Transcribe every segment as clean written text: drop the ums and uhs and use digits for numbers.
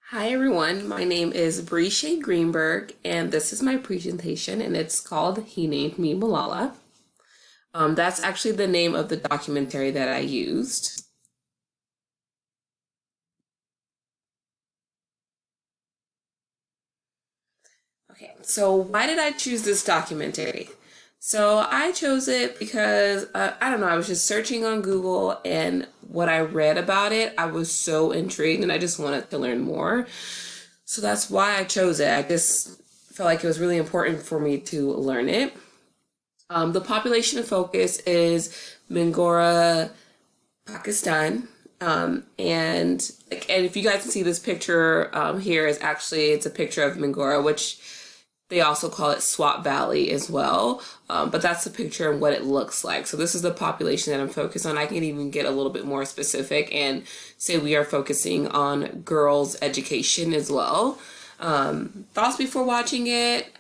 Hi everyone, my name is Brisha Greenberg and this is my presentation and it's called He Named Me Malala. That's actually the name of the documentary that I used. Okay, so why did I choose this documentary? So I chose it because I don't know, I was just searching on Google and what I read about it, I was so intrigued and I just wanted to learn more. So that's why I chose it. I just felt like it was really important for me to learn it. The population of focus is Mingora, Pakistan. And if you guys can see this picture here is actually it's a picture of Mingora, which they also call it Swat Valley as well. But that's the picture and what it looks like. So this is the population that I'm focused on. I can even get a little bit more specific and say we are focusing on girls' education as well. Thoughts before watching it?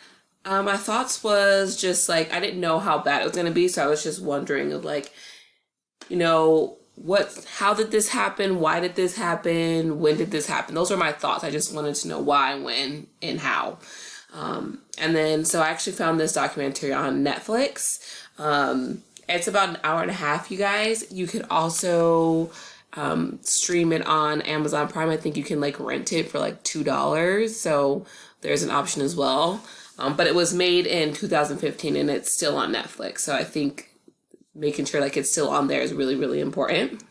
My thoughts was just like I didn't know how bad it was gonna be, so I was just wondering of like, how did this happen? Why did this happen? When did this happen? Those are my thoughts. I just wanted to know why, when, and how. And then, so I actually found this documentary on Netflix. It's about an hour and a half, you guys. You could also stream it on Amazon Prime. I think you can like rent it for like $2. So there's an option as well. But it was made in 2015 and it's still on Netflix. So I think making sure like it's still on there is really, really important.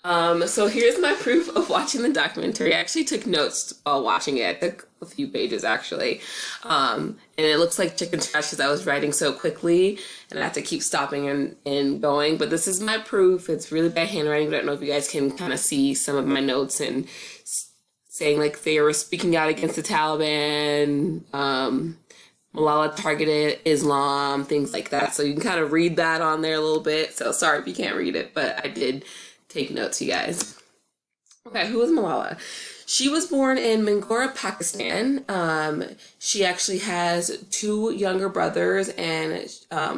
So here's my proof of watching the documentary. I actually took notes while watching it. I took a few pages actually. And it looks like chicken scratch because I was writing so quickly and I have to keep stopping and going. But this is my proof. It's really bad handwriting, but I don't know if you guys can kind of see some of my notes and saying like they were speaking out against the Taliban, Malala targeted Islam, things like that. So you can kind of read that on there a little bit. So sorry if you can't read it, but I did take notes, you guys. Okay, who is Malala? She was born in Mingora, Pakistan. She actually has two younger brothers, and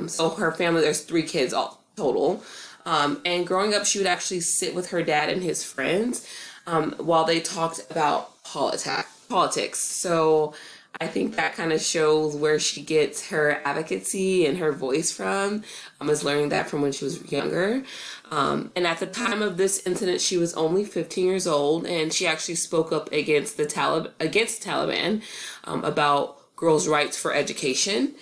so her family, there's three kids all total. And growing up, she would actually sit with her dad and his friends while they talked about politics. So I think that kind of shows where she gets her advocacy and her voice from. Is learning that from when she was younger. And at the time of this incident, she was only 15 years old, and she actually spoke up against the Taliban about girls' rights for education.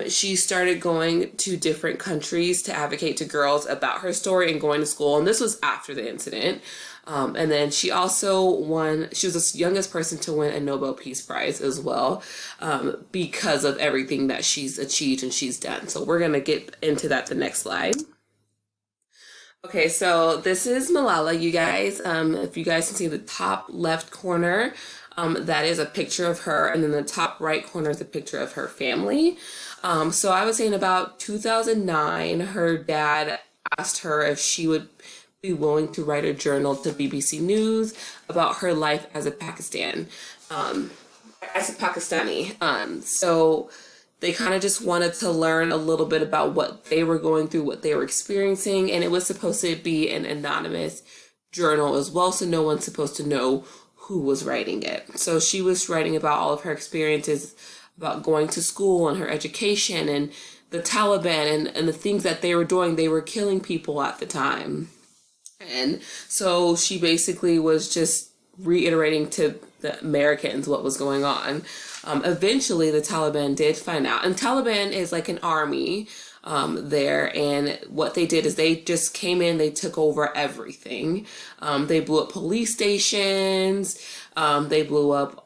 She started going to different countries to advocate to girls about her story and going to school. And this was after the incident. And then she also she was the youngest person to win a Nobel Peace Prize as well, because of everything that she's achieved and she's done. So we're going to get into that the next slide. Okay, so this is Malala, you guys. If you guys can see the top left corner, that is a picture of her, and then the top right corner is a picture of her family. So I was saying about 2009, her dad asked her if she would be willing to write a journal to BBC News about her life as a Pakistani. So they kind of just wanted to learn a little bit about what they were going through, what they were experiencing, and it was supposed to be an anonymous journal as well, so no one's supposed to know who was writing it. So she was writing about all of her experiences about going to school and her education and the Taliban and the things that they were doing. They were killing people at the time. And so she basically was just reiterating to the Americans what was going on. Eventually, the Taliban did find out. And Taliban is like an army there. And what they did is they just came in, they took over everything. They blew up police stations. They blew up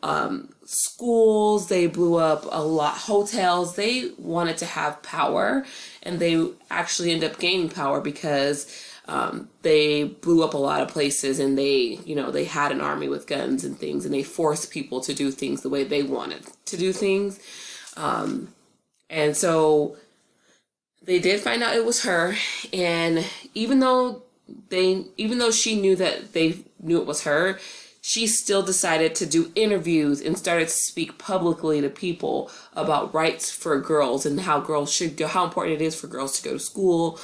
schools. They blew up a lot hotels. They wanted to have power. And they actually ended up gaining power because they blew up a lot of places, and they had an army with guns and things, and they forced people to do things the way they wanted to do things. And so they did find out it was her, and even though she knew that they knew it was her, she still decided to do interviews and started to speak publicly to people about rights for girls and how girls should go, how important it is for girls to go to school.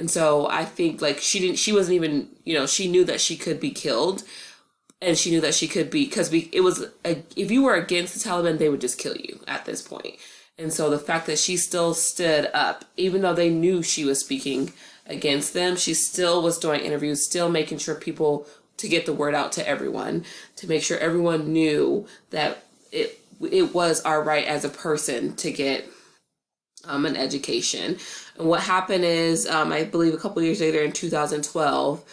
And so I think like she wasn't even, she knew that she could be killed, and she knew that she could be, because it was if you were against the Taliban, they would just kill you at this point. And so the fact that she still stood up, even though they knew she was speaking against them, she still was doing interviews, still making sure people, to get the word out to everyone, to make sure everyone knew that it was our right as a person to get an education. And what happened is, I believe a couple years later in 2012,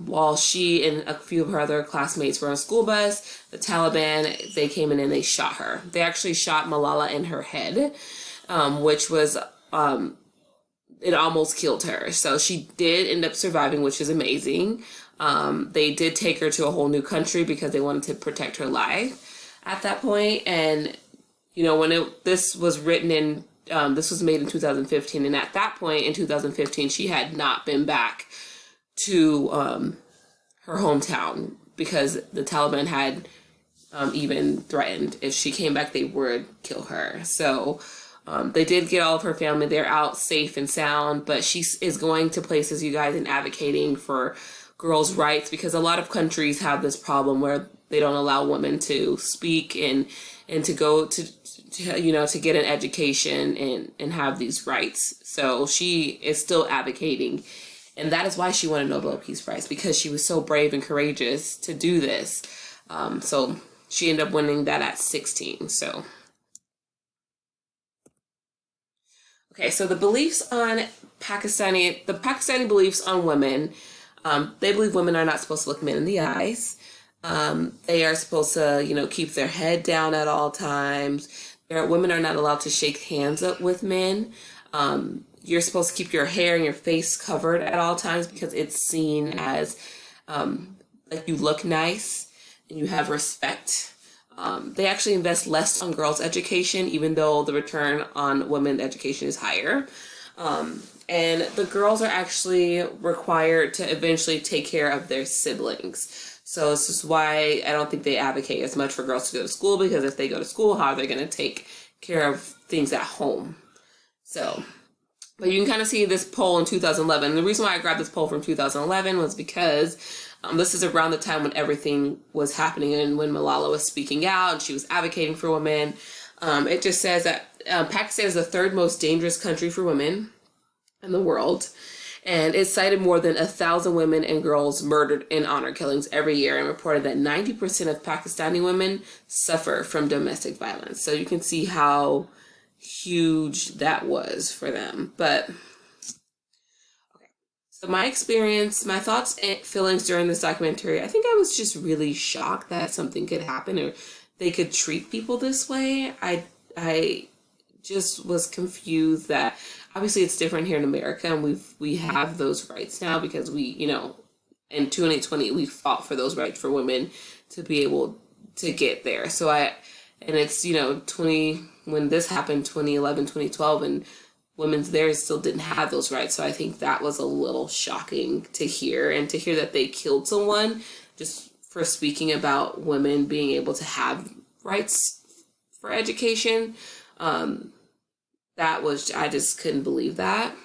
while she and a few of her other classmates were on a school bus, the Taliban, they came in and they shot her. They actually shot Malala in her head, which was, it almost killed her. So she did end up surviving, which is amazing. They did take her to a whole new country because they wanted to protect her life at that point. And, you know, when this was written in, this was made in 2015. And at that point in 2015, she had not been back to her hometown because the Taliban had even threatened if she came back, they would kill her. So they did get all of her family. They're out safe and sound, but she is going to places, you guys, and advocating for girls' rights, because a lot of countries have this problem where they don't allow women to speak and to go to you know, to get an education and have these rights. So she is still advocating. And that is why she won a Nobel Peace Prize, because she was so brave and courageous to do this. So she ended up winning that at 16. So, okay, so the Pakistani beliefs on women, they believe women are not supposed to look men in the eyes. They are supposed to, you know, keep their head down at all times. Women are not allowed to shake hands up with men. You're supposed to keep your hair and your face covered at all times because it's seen as like you look nice and you have respect. They actually invest less on girls' education, even though the return on women's education is higher. And the girls are actually required to eventually take care of their siblings. So this is why I don't think they advocate as much for girls to go to school, because if they go to school, how are they going to take care of things at home? So, but you can kind of see this poll in 2011. And the reason why I grabbed this poll from 2011 was because this is around the time when everything was happening and when Malala was speaking out and she was advocating for women. It just says that Pakistan is the third most dangerous country for women in the world. And it cited more than 1,000 women and girls murdered in honor killings every year, and reported that 90% of Pakistani women suffer from domestic violence. So you can see how huge that was for them. But okay, so my experience, my thoughts and feelings during this documentary, I think I was just really shocked that something could happen or they could treat people this way. I just was confused that obviously it's different here in America, and we have those rights now because we, you know, in 2020 we fought for those rights for women to be able to get there. So and it's, you know, when this happened, 2011, 2012, and women's there still didn't have those rights. So I think that was a little shocking to hear, and to hear that they killed someone just for speaking about women being able to have rights for education. I just couldn't believe that.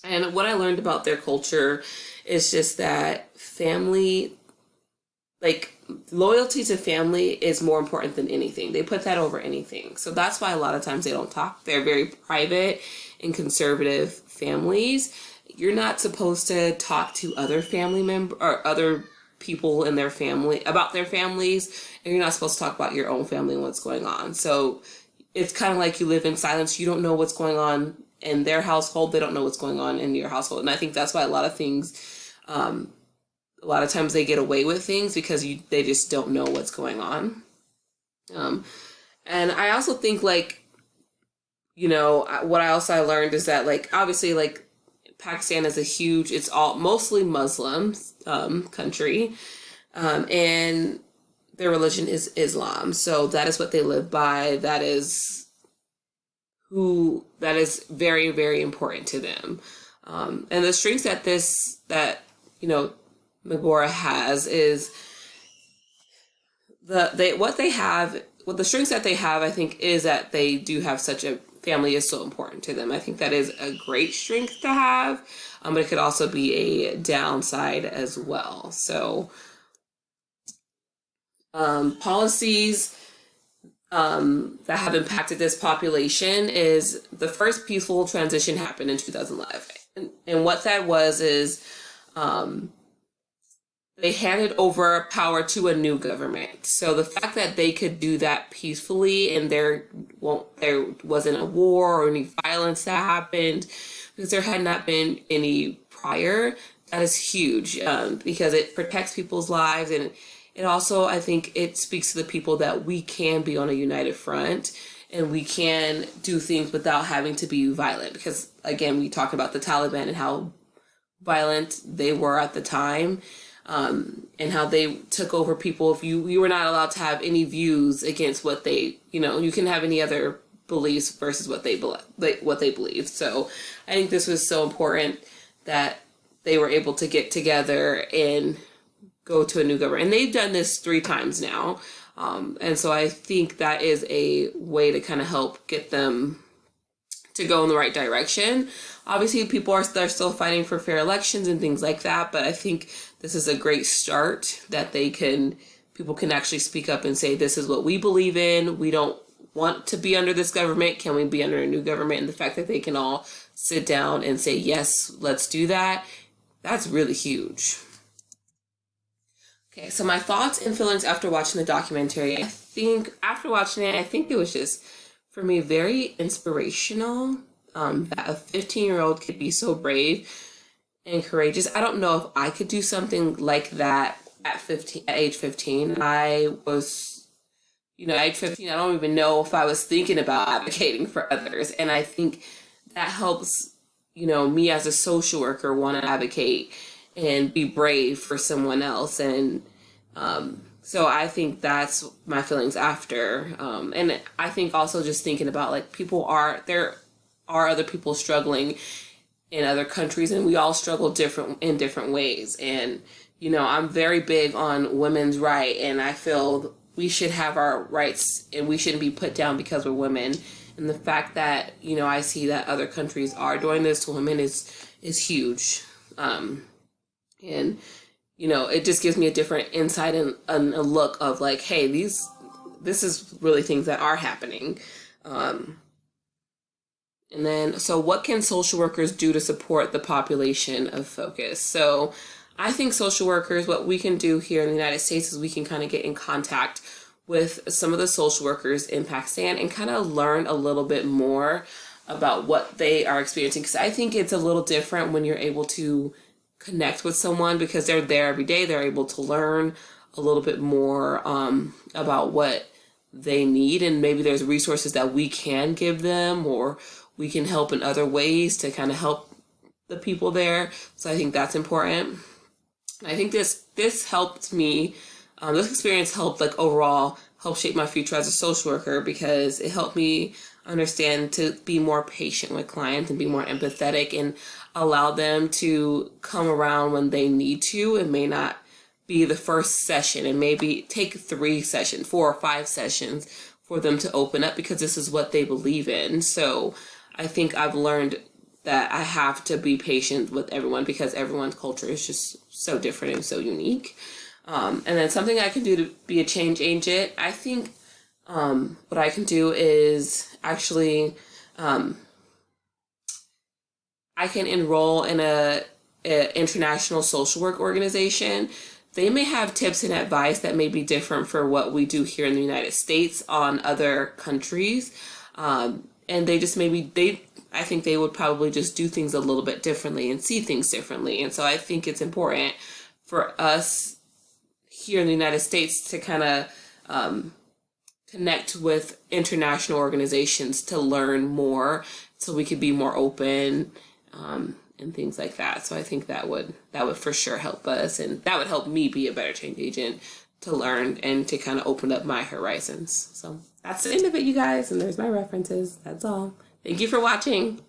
And what I learned about their culture is just that family, like loyalty to family is more important than anything. They put that over anything. So that's why a lot of times they don't talk. They're very private and conservative families. You're not supposed to talk to other family members or other people in their family about their families, and you're not supposed to talk about your own family and what's going on. So it's kind of like you live in silence. You don't know what's going on in their household. They don't know what's going on in your household. And I think that's why a lot of things, a lot of times they get away with things because they just don't know what's going on. And I also think, like, you know, what I learned is that, like, obviously, like, Pakistan is it's all mostly Muslim country. And their religion is Islam. So that is what they live by. That is very, very important to them. And the strengths that you know, Magora has is the strengths that they have, I think, is that they do have such a family is so important to them. I think that is a great strength to have. But it could also be a downside as well. So policies that have impacted this population is the first peaceful transition happened in 2011. And what that was is they handed over power to a new government. So the fact that they could do that peacefully and there wasn't a war or any violence that happened, because there had not been any prior, that is huge, because it protects people's lives, and it also, I think, it speaks to the people that we can be on a united front and we can do things without having to be violent. Because again, we talked about the Taliban and how violent they were at the time, and how they took over people. If you were not allowed to have any views against what they, you can have any other beliefs versus what they believe. So I think this was so important that they were able to get together and go to a new government. And they've done this 3 times now. And so I think that is a way to kind of help get them to go in the right direction. Obviously, they're still fighting for fair elections and things like that, but I think this is a great start that people can actually speak up and say, this is what we believe in. We don't want to be under this government. Can we be under a new government? And the fact that they can all sit down and say, yes, let's do that. That's really huge. Okay, so my thoughts and feelings after watching the documentary. I think after watching it, I think it was just, for me, very inspirational, that a 15-year-old could be so brave and courageous. I don't know if I could do something like that at age 15. I was, at age 15, I don't even know if I was thinking about advocating for others. And I think that helps, me as a social worker want to advocate and be brave for someone else. And so I think that's my feelings after. And I think also just thinking about, like, there are other people struggling in other countries, and we all struggle in different ways. And, I'm very big on women's right, and I feel we should have our rights and we shouldn't be put down because we're women. And the fact that, I see that other countries are doing this to women is huge. And, it just gives me a different insight and a look of, like, hey, this is really things that are happening. And then, so what can social workers do to support the population of focus? So I think social workers, what we can do here in the United States is we can kind of get in contact with some of the social workers in Pakistan and kind of learn a little bit more about what they are experiencing. Because I think it's a little different when you're able to connect with someone because they're there every day. They're able to learn a little bit more about what they need, and maybe there's resources that we can give them, or we can help in other ways to kind of help the people there. So I think that's important. And I think this helped me. This experience helped, like, overall help shape my future as a social worker, because it helped me understand to be more patient with clients and be more empathetic and allow them to come around when they need to. It may not be the first session, and maybe take 3 sessions, 4 or 5 sessions for them to open up, because this is what they believe in. So I think I've learned that I have to be patient with everyone because everyone's culture is just so different and so unique. And then something I can do to be a change agent, I think what I can do is actually, I can enroll in a international social work organization. They may have tips and advice that may be different for what we do here in the United States on other countries. And they just I think they would probably just do things a little bit differently and see things differently. And so I think it's important for us here in the United States to kind of connect with international organizations to learn more, so we could be more open and things like that. So I think that would for sure help us, and that would help me be a better change agent, to learn and to kind of open up my horizons. So that's the end of it, you guys, and there's my references. That's all. Thank you for watching.